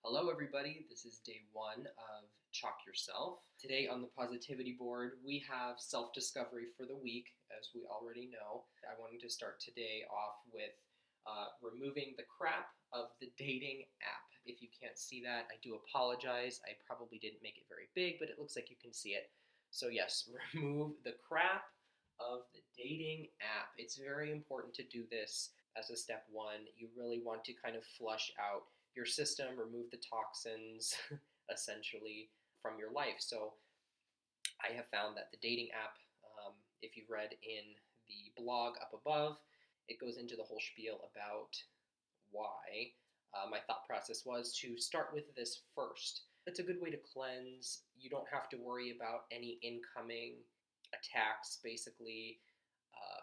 Hello, everybody. This is day one of Chalk Yourself. Today on the positivity board, we have self discovery for the week, as we already know. I wanted to start today off with removing the crap of the dating app. If you can't see that, I do apologize. I probably didn't make it very big, but it looks like you can see it. So, yes, remove the crap of the dating app. It's very important to do this as a step one. You really want to kind of flush out your system, remove the toxins essentially from your life. So I have found that the dating app, if you've read in the blog up above, it goes into the whole spiel about why. My thought process was to start with this first. It's a good way to cleanse. You don't have to worry about any incoming attacks, basically,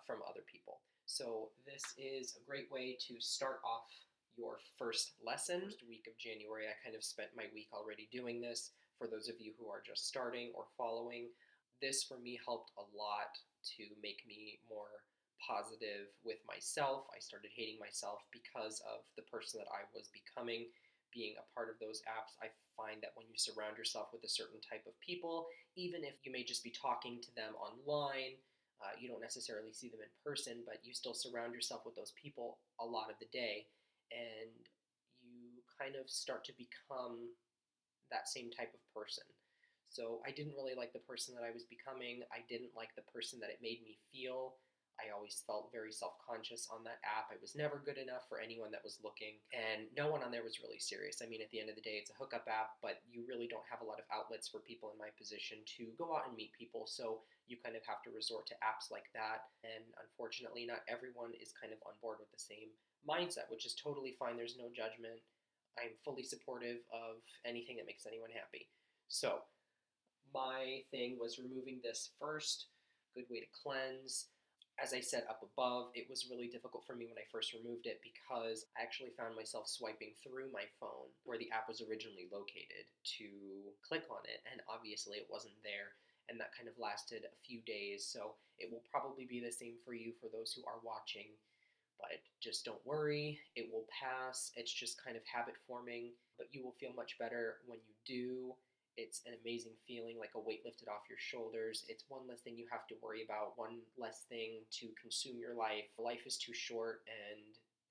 from other people. So this is a great way to start off your first lesson. First week of January, I kind of spent my week already doing this. For those of you who are just starting or following, this for me helped a lot to make me more positive with myself. I started hating myself because of the person that I was becoming. Being a part of those apps, I find that when you surround yourself with a certain type of people, even if you may just be talking to them online, you don't necessarily see them in person, but you still surround yourself with those people a lot of the day, and you kind of start to become that same type of person. So I didn't really like the person that I was becoming. I didn't like the person that it made me feel. I always felt very self-conscious on that app. I was never good enough for anyone that was looking, and no one on there was really serious. I mean, at the end of the day, it's a hookup app, but you really don't have a lot of outlets for people in my position to go out and meet people, so you kind of have to resort to apps like that, and unfortunately, not everyone is kind of on board with the same mindset, which is totally fine. There's no judgment. I'm fully supportive of anything that makes anyone happy. So, my thing was removing this first. Good way to cleanse. As I said up above, it was really difficult for me when I first removed it because I actually found myself swiping through my phone where the app was originally located to click on it, and obviously it wasn't there, and that kind of lasted a few days. So it will probably be the same for you for those who are watching, but just don't worry, it will pass. It's just kind of habit forming, but you will feel much better when you do. It's an amazing feeling, like a weight lifted off your shoulders. It's one less thing you have to worry about, one less thing to consume your life. Life is too short, and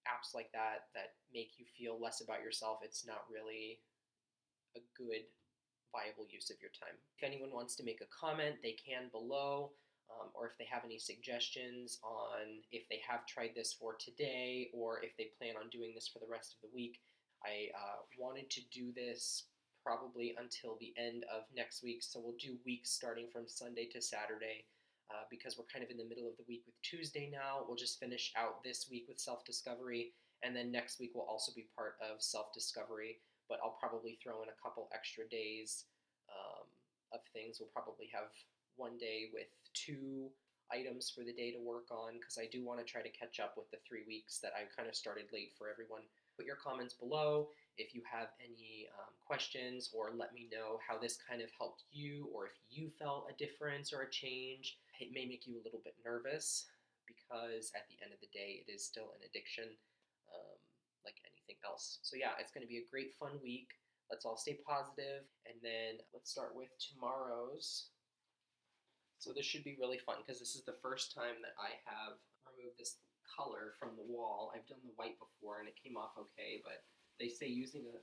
apps like that make you feel less about yourself, it's not really a good, viable use of your time. If anyone wants to make a comment, they can below, or if they have any suggestions on if they have tried this for today or if they plan on doing this for the rest of the week. I wanted to do this probably until the end of next week. So we'll do weeks starting from Sunday to Saturday because we're kind of in the middle of the week with Tuesday now. We'll just finish out this week with self-discovery, and then next week will also be part of self-discovery, but I'll probably throw in a couple extra days of things. We'll probably have one day with 2 items for the day to work on because I do want to try to catch up with the 3 weeks that I kind of started late for everyone. Put your comments below if you have any questions, or let me know how this kind of helped you, or if you felt a difference or a change. It may make you a little bit nervous because at the end of the day, it is still an addiction like anything else. So yeah, it's going to be a great fun week. Let's all stay positive, and then let's start with tomorrow's. So this should be really fun because this is the first time that I have removed this color from the wall. I've done the white before and it came off okay, but they say using a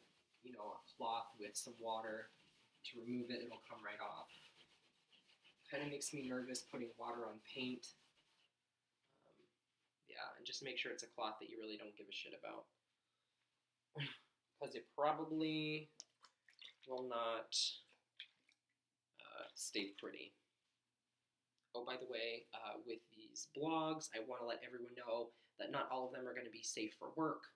cloth with some water to remove it, it'll come right off. Kind of makes me nervous putting water on paint. Yeah, and just make sure it's a cloth that you really don't give a shit about. Because it probably will not stay pretty. Oh, by the way, with these blogs, I want to let everyone know that not all of them are going to be safe for work.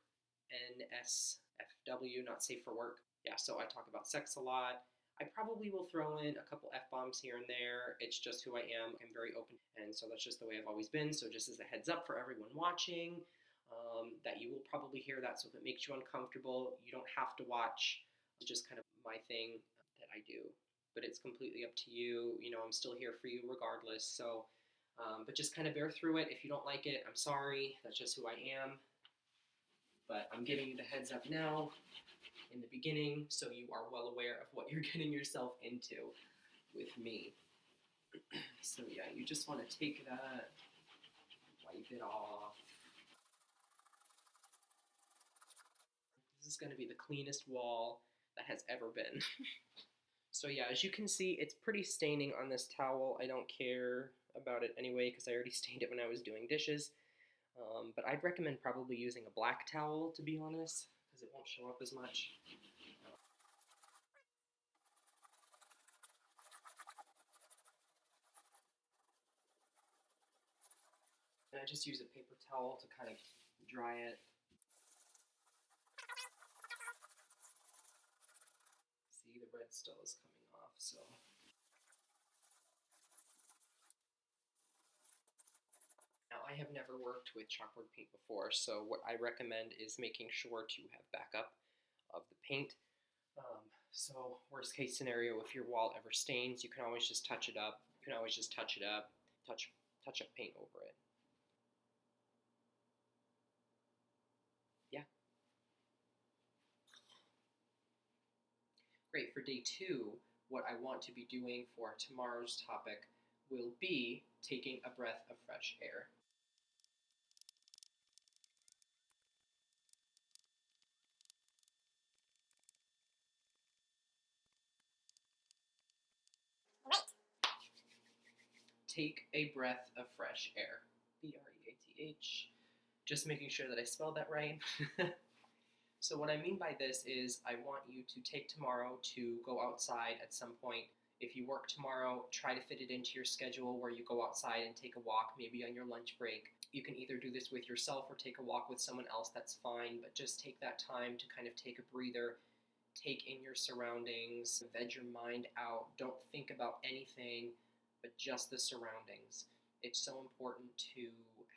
NSFW, not safe for work. Yeah, so I talk about sex a lot. I probably will throw in a couple F-bombs here and there. It's just who I am. I'm very open, and so that's just the way I've always been. So just as a heads up for everyone watching, that you will probably hear that. So if it makes you uncomfortable, you don't have to watch. It's just kind of my thing that I do. But it's completely up to you. I'm still here for you regardless. So, but just kind of bear through it. If you don't like it, I'm sorry. That's just who I am. But I'm giving you the heads up now in the beginning so you are well aware of what you're getting yourself into with me. So yeah, you just want to take that, wipe it off. This is going to be the cleanest wall that has ever been. So yeah, as you can see, it's pretty staining on this towel. I don't care about it anyway because I already stained it when I was doing dishes. But I'd recommend probably using a black towel, to be honest, because it won't show up as much. And I just use a paper towel to kind of dry it. See, the red still is coming off, so. Now, I have never worked with chalkboard paint before, so what I recommend is making sure to have backup of the paint. So worst case scenario, if your wall ever stains, you can always just touch it up. You can always just touch it up, touch up paint over it. Yeah. Great. For day 2, what I want to be doing for tomorrow's topic will be taking a breath of fresh air. Take a breath of fresh air. B-R-E-A-T-H. Just making sure that I spelled that right. So what I mean by this is I want you to take tomorrow to go outside at some point. If you work tomorrow, try to fit it into your schedule where you go outside and take a walk, maybe on your lunch break. You can either do this with yourself or take a walk with someone else, that's fine, but just take that time to kind of take a breather, take in your surroundings, veg your mind out. Don't think about anything but just the surroundings. It's so important to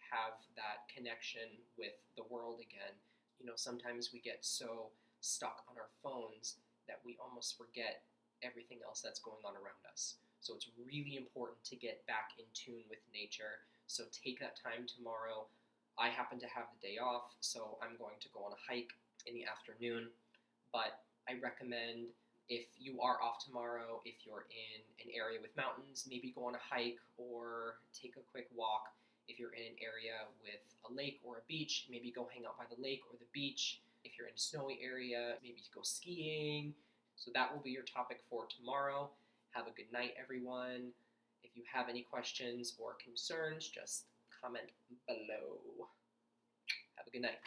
have that connection with the world again. You know, sometimes we get so stuck on our phones that we almost forget everything else that's going on around us. So it's really important to get back in tune with nature. So take that time tomorrow. I happen to have the day off, so I'm going to go on a hike in the afternoon. But I recommend, if you are off tomorrow, if you're in an area with mountains, maybe go on a hike or take a quick walk. If you're in an area with a lake or a beach, maybe go hang out by the lake or the beach. If you're in a snowy area, maybe go skiing. So that will be your topic for tomorrow. Have a good night, everyone. If you have any questions or concerns, just comment below. Have a good night.